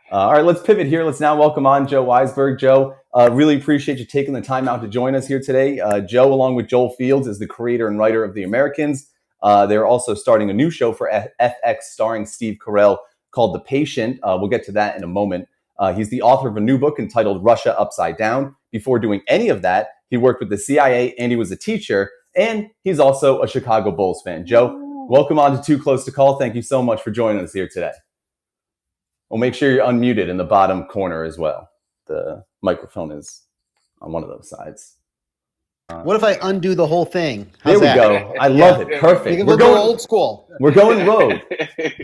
All right, let's pivot here. Let's now welcome on Joe Weisberg. Joe, really appreciate you taking the time out to join us here today. Joe, along with Joel Fields, is the creator and writer of The Americans. They're also starting a new show for FX starring Steve Carell called The Patient. We'll get to that in a moment. He's the author of a new book entitled Russia Upside Down. Before doing any of that, he worked with the CIA and he was a teacher, and he's also a Chicago Bulls fan. Joe, welcome on to Too Close to Call. Thank you so much for joining us here today. Well, make sure you're unmuted in the bottom corner as well. The microphone is on one of those sides. What if I undo the whole thing? How's there we go. I love it. Perfect. We're going old school. We're going rogue.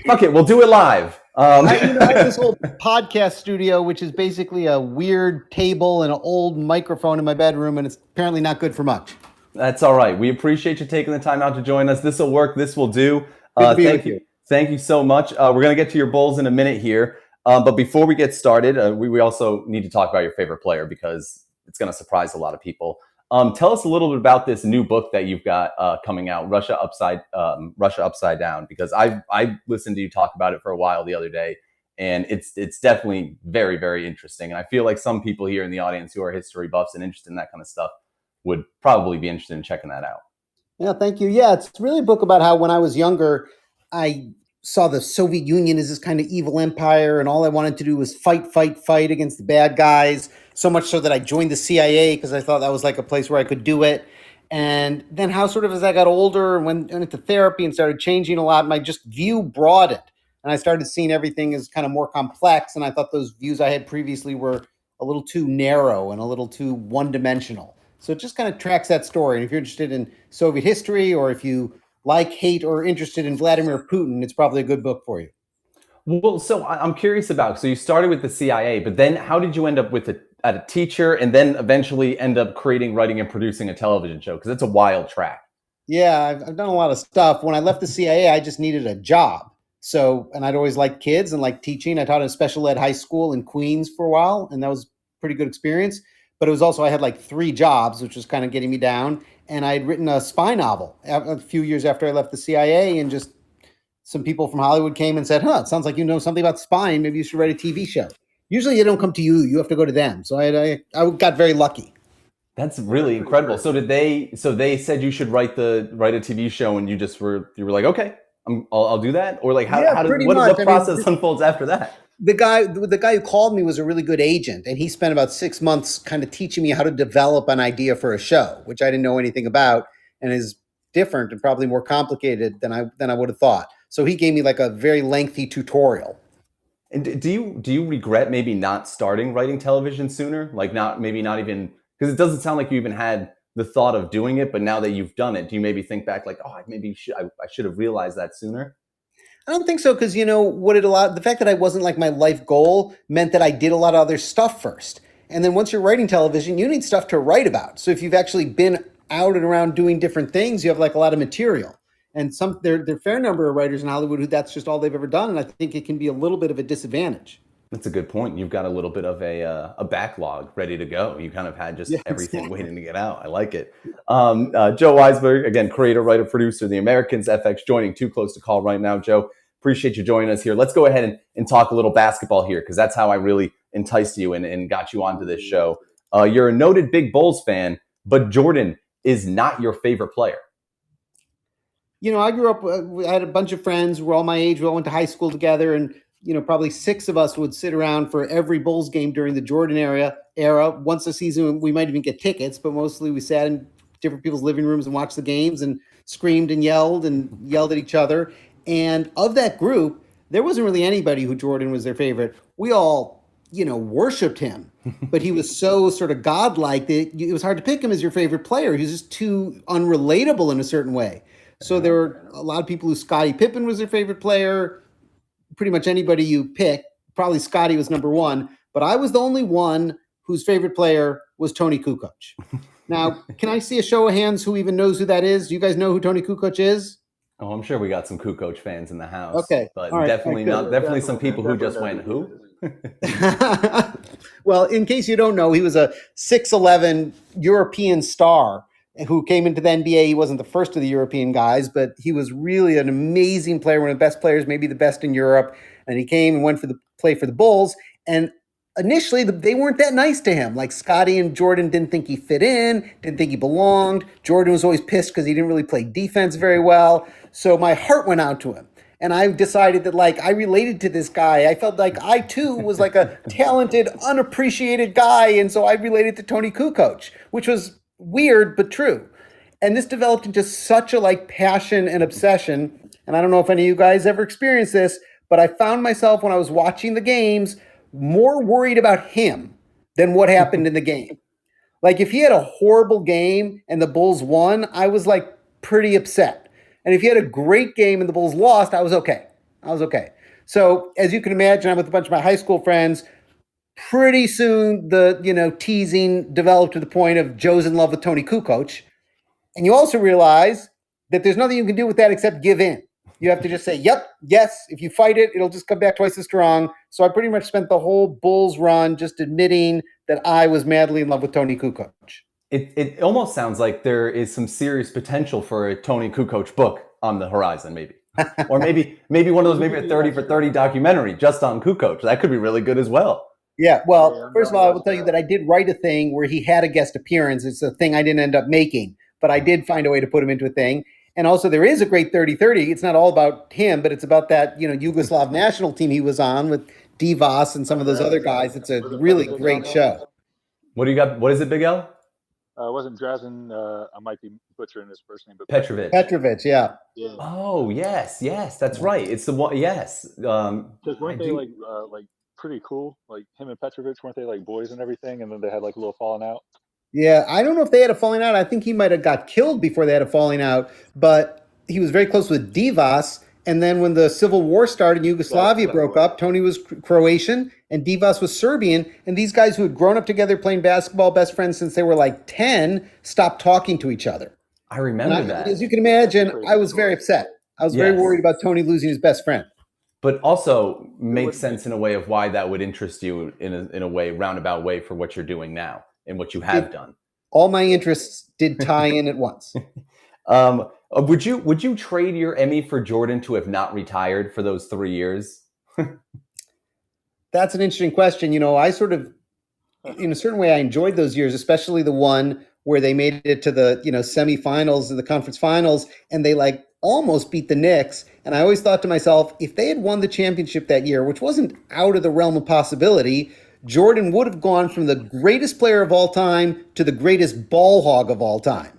Fuck it. We'll do it live. I have this whole podcast studio, which is basically a weird table and an old microphone in my bedroom, and it's apparently not good for much. That's all right. We appreciate you taking the time out to join us. This will work. This will do. Thank you. Thank you so much. We're going to get to your Bulls in a minute here. But before we get started, we also need to talk about your favorite player because it's going to surprise a lot of people. Tell us a little bit about this new book that you've got coming out, Russia Upside Down, because I listened to you talk about it for a while the other day, and it's definitely very, very interesting. And I feel like some people here in the audience who are history buffs and interested in that kind of stuff would probably be interested in checking that out. Yeah, thank you. Yeah, it's really a book about how when I was younger, I saw the Soviet Union as this kind of evil empire, and all I wanted to do was fight against the bad guys, so much so that I joined the CIA because I thought that was like a place where I could do it. And then how sort of as I got older and went into therapy and started changing a lot, my just view broadened. And I started seeing everything as kind of more complex, and I thought those views I had previously were a little too narrow and a little too one-dimensional. So it just kind of tracks that story. And if you're interested in Soviet history, or if you like, hate, or interested in Vladimir Putin, it's probably a good book for you. Well, so I'm curious about, so you started with the CIA, but then how did you end up at a teacher and then eventually end up creating, writing, and producing a television show? Because it's a wild track. Yeah, I've done a lot of stuff. When I left the CIA, I just needed a job. So, and I'd always liked kids and liked teaching. I taught at a special ed high school in Queens for a while, and that was a pretty good experience. But it was also, I had like 3 jobs, which was kind of getting me down. And I had written a spy novel a few years after I left the CIA, and just some people from Hollywood came and said, it sounds like you know something about spying. Maybe you should write a TV show. Usually they don't come to you. You have to go to them. So I got very lucky. That's really incredible. So they said you should write a TV show, and you were like, okay, I'll do that? Or like, what process unfolds after that? The guy who called me was a really good agent, and he spent about 6 months kind of teaching me how to develop an idea for a show, which I didn't know anything about, and is different and probably more complicated than I would have thought. So he gave me like a very lengthy tutorial. And do you regret maybe not starting writing television sooner? Like not even, because it doesn't sound like you even had the thought of doing it, but now that you've done it, do you maybe think back like, I should have realized that sooner? I don't think so, because the fact that I wasn't like my life goal meant that I did a lot of other stuff first. And then once you're writing television, you need stuff to write about. So if you've actually been out and around doing different things, you have like a lot of material. And there are a fair number of writers in Hollywood who that's just all they've ever done. And I think it can be a little bit of a disadvantage. That's a good point. You've got a little bit of a backlog ready to go. You kind of had everything waiting to get out. I like it. Joe Weisberg, again, creator, writer, producer, The Americans, FX, joining Too Close to Call right now. Joe, appreciate you joining us here. Let's go ahead and talk a little basketball here, because that's how I really enticed you and got you onto this show. You're a noted big Bulls fan, but Jordan is not your favorite player. I grew up, I had a bunch of friends who were all my age. We all went to high school together, and probably 6 of us would sit around for every Bulls game during the Jordan era. Once a season, we might even get tickets, but mostly we sat in different people's living rooms and watched the games and screamed and yelled at each other. And of that group, there wasn't really anybody who Jordan was their favorite. We all, worshipped him, but he was so sort of godlike that it was hard to pick him as your favorite player. He was just too unrelatable in a certain way. So there were a lot of people who Scottie Pippen was their favorite player. Pretty much anybody you pick, probably Scottie was number 1, but I was the only one whose favorite player was Tony Kukoc. Now, can I see a show of hands who even knows who that is? Do you guys know who Tony Kukoc is? Oh, I'm sure we got some Kukoc fans in the house. Okay. But right. Definitely some people who just went, who? Well, in case you don't know, he was a 6'11" European star who came into the NBA. He wasn't the first of the European guys, but he was really an amazing player, one of the best players, maybe the best in Europe. And he came and went play for the Bulls. And initially, they weren't that nice to him. Like Scotty and Jordan didn't think he fit in, didn't think he belonged. Jordan was always pissed because he didn't really play defense very well. So my heart went out to him. And I decided that like I related to this guy. I felt like I too was like a talented, unappreciated guy. And so I related to Tony Kukoc, which was weird but true. And this developed into such a like passion and obsession. And I don't know if any of you guys ever experienced this, but I found myself when I was watching the games more worried about him than what happened in the game. Like if he had a horrible game and the Bulls won, I was like pretty upset. And if he had a great game and the Bulls lost, I was okay. I was okay. So as you can imagine, I'm with a bunch of my high school friends. Pretty soon the teasing developed to the point of Joe's in love with Tony Kukoc. And you also realize that there's nothing you can do with that except give in. You have to just say, yep, yes. If you fight it, it'll just come back twice as strong. So I pretty much spent the whole Bulls run just admitting that I was madly in love with Tony Kukoc. It almost sounds like there is some serious potential for a Tony Kukoc book on the horizon, maybe. Or maybe one of those, maybe a 30 for 30 documentary just on Kukoc. That could be really good as well. Yeah, well, first of all, I will tell you that I did write a thing where he had a guest appearance. It's a thing I didn't end up making, but I did find a way to put him into a thing. And also there is a great 30-30. It's not all about him, but it's about that, Yugoslav national team he was on with Divas and some of those other guys. It's a really great show. What do you got? What is it, Big L? Wasn't Drazen, I might be butchering his first name, but Petrovic, yeah. Oh, yes, that's right. It's the one, yes. Because weren't they like pretty cool? Like him and Petrovic, weren't they like boys and everything? And then they had like a little falling out. Yeah, I don't know if they had a falling out. I think he might have got killed before they had a falling out, but he was very close with Divas. And then when the civil war started, Yugoslavia broke up. Tony was Croatian and Divas was Serbian. And these guys who had grown up together playing basketball, best friends since they were like 10, stopped talking to each other. I remember that. As you can imagine, I was very upset. I was very worried about Tony losing his best friend. But also makes sense in a way of why that would interest you in a way, roundabout way, for what you're doing now and what you have done. All my interests did tie in at once. Would you trade your Emmy for Jordan to have not retired for those 3 years? That's an interesting question. I sort of, in a certain way, I enjoyed those years, especially the one where they made it to the semifinals of the conference finals, and they like almost beat the Knicks. And I always thought to myself, if they had won the championship that year, which wasn't out of the realm of possibility, Jordan would have gone from the greatest player of all time to the greatest ball hog of all time.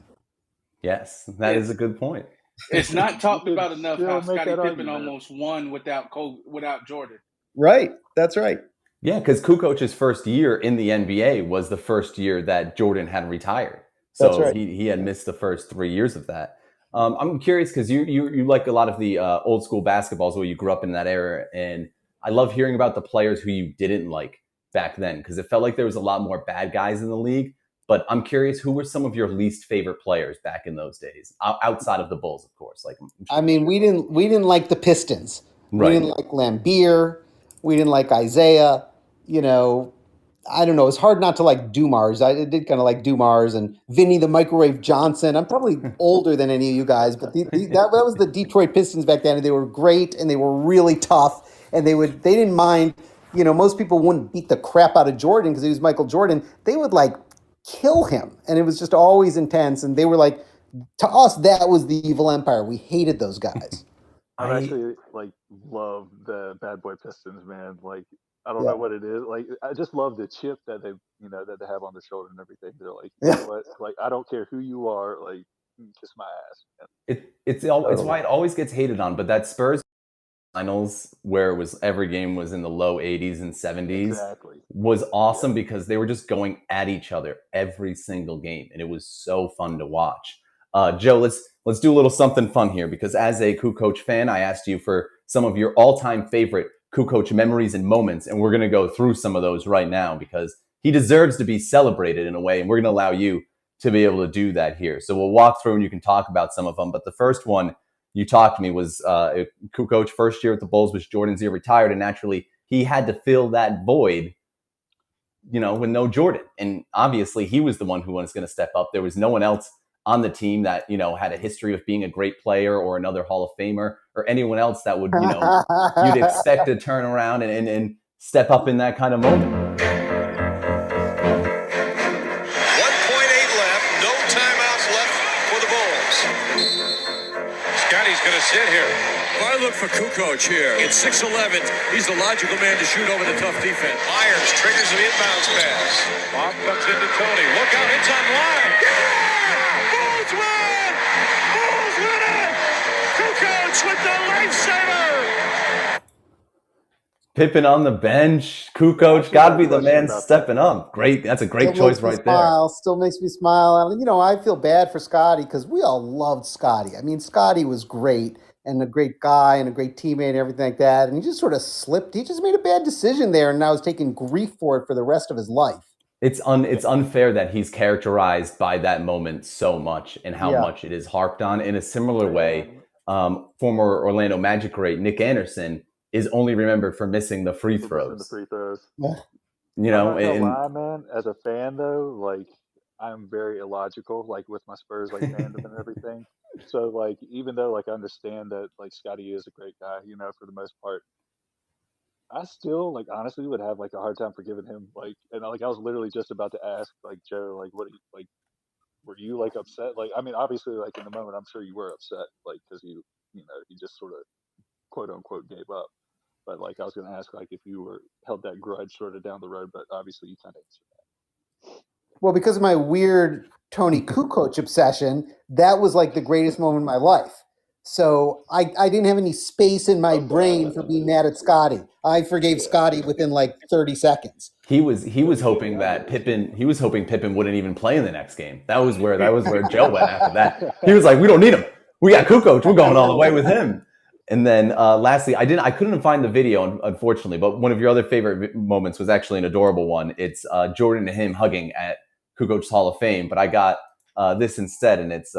Yes, that is a good point. It's not talked about enough how Scottie Pippen almost won without Jordan. Right, that's right. Yeah, because Kukoc's first year in the NBA was the first year that Jordan had retired. So that's right. he had missed the first 3 years of that. I'm curious because you like a lot of the old school basketballs where you grew up in that era, and I love hearing about the players who you didn't like back then because it felt like there was a lot more bad guys in the league. But I'm curious, who were some of your least favorite players back in those days, outside of the Bulls, of course? Like, I mean, we didn't like the Pistons. Right. We didn't like Lambeer. We didn't like Isaiah. I don't know. It's hard not to like Dumars. I did kind of like Dumars and Vinny the Microwave Johnson. I'm probably older than any of you guys, but that was the Detroit Pistons back then, and they were great and they were really tough, and they didn't mind. Most people wouldn't beat the crap out of Jordan because he was Michael Jordan. They would like kill him, and it was just always intense. And they were like, to us, that was the evil empire. We hated those guys. I actually love the Bad Boy Pistons, man. Like, I don't know what it is. Like, I just love the chip that they have on their shoulder and everything. They're like, you know what? Like, I don't care who you are. Like, kiss my ass. It's why it always gets hated on. But that Spurs finals, where it was every game was in the low 80s and 70s, was awesome because they were just going at each other every single game, and it was so fun to watch. Joe, let's do a little something fun here because as a Kukoc fan, I asked you for some of your all-time favorite Kukoc memories and moments, and we're going to go through some of those right now because he deserves to be celebrated in a way, and we're going to allow you to be able to do that here. So we'll walk through and you can talk about some of them, but the first one you talked to me was Kukoc first year at the Bulls was Jordan's year retired, and naturally he had to fill that void, with no Jordan. And obviously he was the one who was going to step up. There was no one else on the team that, had a history of being a great player or another Hall of Famer or anyone else that would, you'd expect to turn around and step up in that kind of moment. 1.8 left, no timeouts left for the Bulls. Scotty's going to sit here. If I look for Kukoc here, at 6'11", he's the logical man to shoot over the tough defense. Myers triggers the inbounds pass. Bob comes into Tony. Look out, it's online. Yeah! Bulls win! Bulls win it! Kukoc with the lifesaver! Pippen on the bench, Kukoc, gotta be the man stepping up. Great, that's a great choice right there. Still makes me smile. And, I feel bad for Scotty because we all loved Scotty. I mean, Scotty was great and a great guy and a great teammate and everything like that. And he just sort of slipped. He just made a bad decision there, and now is taking grief for it for the rest of his life. It's unfair that he's characterized by that moment so much and how much it is harped on. In a similar way, former Orlando Magic great Nick Anderson is only remembered for missing the free throws. I'm not gonna lie, man. As a fan, though, like I'm very illogical, like with my Spurs, like fandom and everything. So, like, even though, like, I understand that, like, Scotty is a great guy, for the most part, I still, like, honestly would have like a hard time forgiving him. Like, and like, I was literally just about to ask, like, Joe, like, were you like upset? Like, I mean, obviously, like in the moment, I'm sure you were upset, like, because he just sort of quote unquote gave up. But like, I was going to ask, like, if you held that grudge sort of down the road, but obviously you kind of answered that. Well, because of my weird Tony Kukoc obsession, that was like the greatest moment in my life. So I didn't have any space in my brain for being mad at Scotty. I forgave Scotty within like 30 seconds. He was hoping that Pippen wouldn't even play in the next game. That was where Joe went after that. He was like, we don't need him. We got Kukoc. We're going all the way with him. And then lastly, I couldn't find the video, unfortunately, but one of your other favorite moments was actually an adorable one. It's Jordan and him hugging at Kukoc's Hall of Fame, but I got this instead, and it's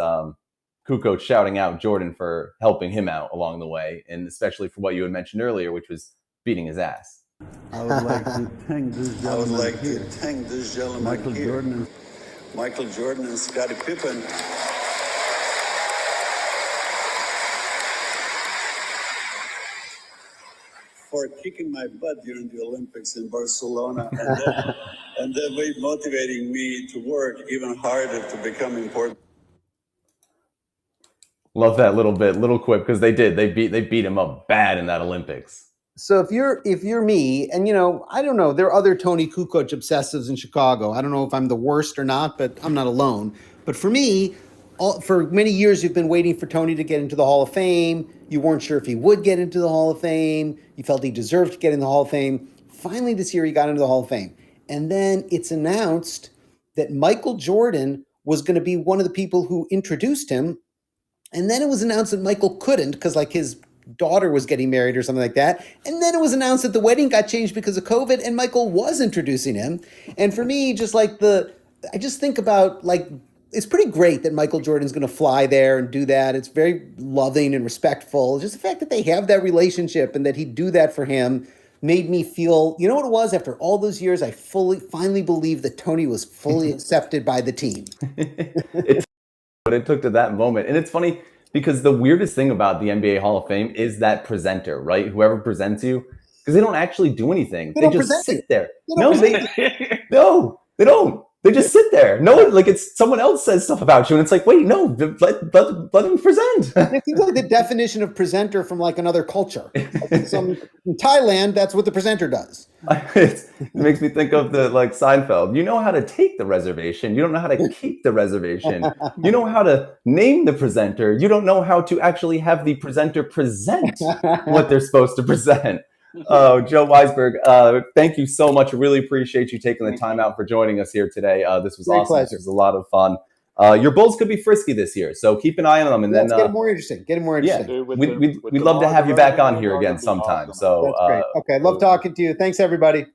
Kukoc shouting out Jordan for helping him out along the way, and especially for what you had mentioned earlier, which was beating his ass. I would like to thank this gentleman Michael Jordan and Scottie Pippen. For kicking my butt during the Olympics in Barcelona and then motivating me to work even harder to become important. Love that little quip, because they beat him up bad in that Olympics. So if you're me, and I don't know, there are other Tony Kukoc obsessives in Chicago. I don't know if I'm the worst or not, but I'm not alone. But for me, for many years, you've been waiting for Tony to get into the Hall of Fame. You weren't sure if he would get into the Hall of Fame. You felt he deserved to get in the Hall of Fame. Finally, this year, he got into the Hall of Fame. And then it's announced that Michael Jordan was going to be one of the people who introduced him. And then it was announced that Michael couldn't because, like, his daughter was getting married or something like that. And then it was announced that the wedding got changed because of COVID and Michael was introducing him. And for me, I just think about, like, it's pretty great that Michael Jordan's going to fly there and do that. It's very loving and respectful. Just the fact that they have that relationship and that he'd do that for him made me feel, you know what it was? After all those years, I finally believed that Tony was fully accepted by the team. But it took to that moment. And it's funny because the weirdest thing about the NBA Hall of Fame is that presenter, right? Whoever presents you, because they don't actually do anything. They just sit there. No, they don't. They just sit there. No one, like, it's someone else says stuff about you, and it's like, wait, no, let them present. It seems like the definition of presenter from like another culture. Like in Thailand, that's what the presenter does. It makes me think of the Seinfeld. You know how to take the reservation. You don't know how to keep the reservation. You know how to name the presenter. You don't know how to actually have the presenter present what they're supposed to present. Oh, Joe Weisberg, thank you so much. I really appreciate you taking the time out for joining us here today. This was awesome. Pleasure. This was a lot of fun. Your Bulls could be frisky this year, so keep an eye on them. And then get it more interesting. Yeah, we'd love to have you back on here again sometime. Awesome. So that's great. Okay, love talking to you. Thanks, everybody.